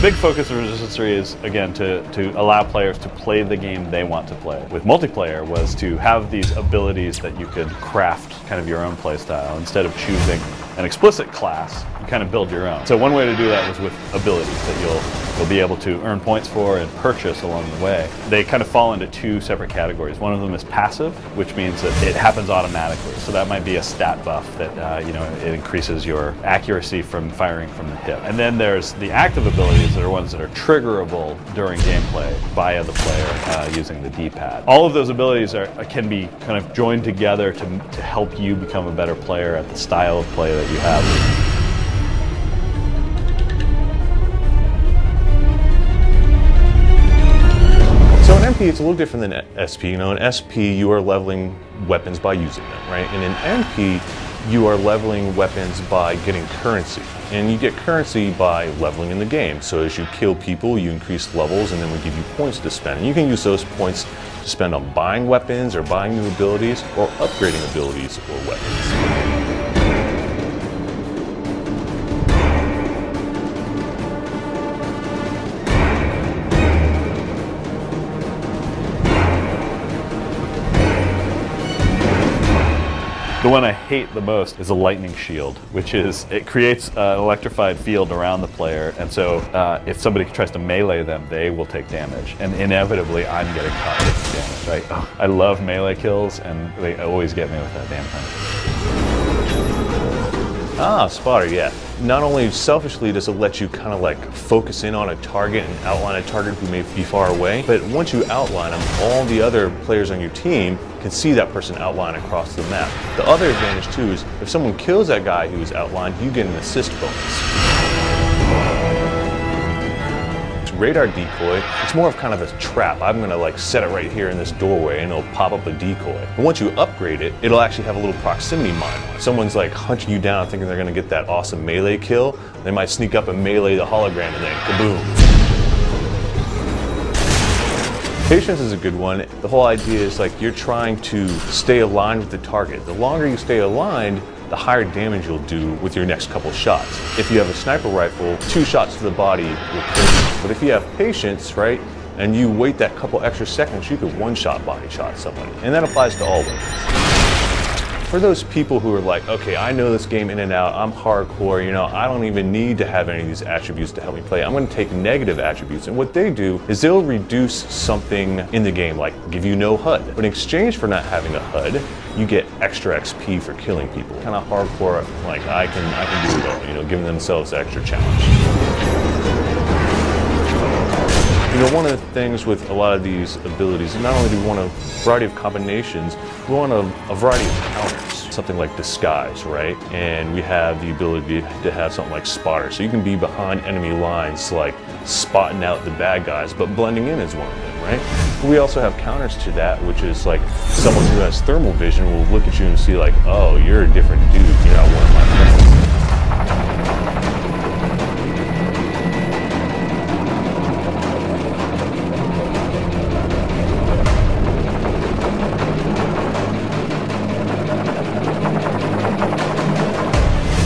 big focus of Resistance 3 is, again, to allow players to play the game they want to play. With multiplayer was to have these abilities that you could craft kind of your own play style. Instead of choosing an explicit class, you kind of build your own. So one way to do that was with abilities that you'll be able to earn points for and purchase along the way. They kind of fall into two separate categories. One of them is passive, which means that it happens automatically. So that might be a stat buff that it increases your accuracy from firing from the hip. And then there's the active abilities that are ones that are triggerable during gameplay via the player using the D-pad. All of those abilities can be kind of joined together to help you become a better player at the style of play that you have. So in MP, it's a little different than SP. In SP, you are leveling weapons by using them, right? And in MP, you are leveling weapons by getting currency. And you get currency by leveling in the game. So as you kill people, you increase levels, and then we give you points to spend. And you can use those points to spend on buying weapons or buying new abilities or upgrading abilities or weapons. The one I hate the most is a lightning shield, which is, it creates an electrified field around the player, and so if somebody tries to melee them, they will take damage. And inevitably, I'm getting caught with damage, right? Oh, I love melee kills, and they always get me with that damn thing. Ah, spotter, yeah. Not only selfishly does it let you kind of like focus in on a target and outline a target who may be far away, but once you outline them, all the other players on your team can see that person outline across the map. The other advantage too is if someone kills that guy who is outlined, you get an assist bonus. Radar decoy, it's more of kind of a trap. I'm gonna like set it right here in this doorway and it'll pop up a decoy. And once you upgrade it, it'll actually have a little proximity mine on it. Someone's like hunting you down thinking they're gonna get that awesome melee kill. They might sneak up and melee the hologram and then kaboom. Patience is a good one. The whole idea is like you're trying to stay aligned with the target. The longer you stay aligned, the higher damage you'll do with your next couple shots. If you have a sniper rifle, 2 shots to the body will kill you. But if you have patience, right, and you wait that couple extra seconds, you could one-shot body shot somebody. And that applies to all weapons. For those people who are like, okay, I know this game in and out, I'm hardcore, I don't even need to have any of these attributes to help me play. I'm gonna take negative attributes, and what they do is they'll reduce something in the game, like give you no HUD. But in exchange for not having a HUD, you get extra XP for killing people. Kind of hardcore, like I can do it all, giving themselves extra challenge. One of the things with a lot of these abilities, not only do we want a variety of combinations, we want a variety of counters. Something like disguise, right? And we have the ability to have something like spotter. So you can be behind enemy lines, like spotting out the bad guys, but blending in is one of them, right? We also have counters to that, which is like someone who has thermal vision will look at you and see like, oh, you're a different dude, you're not one of my friends.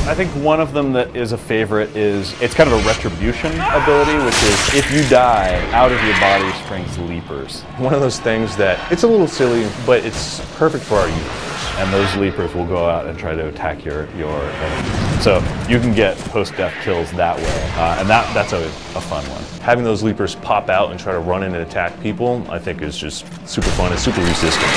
I think one of them that is a favorite is, it's kind of a retribution ability, which is if you die, out of your body springs leapers. One of those things that, it's a little silly, but it's perfect for our universe. And those leapers will go out and try to attack your enemy. So you can get post-death kills that way, and that's always a fun one. Having those leapers pop out and try to run in and attack people, I think is just super fun and super resistant.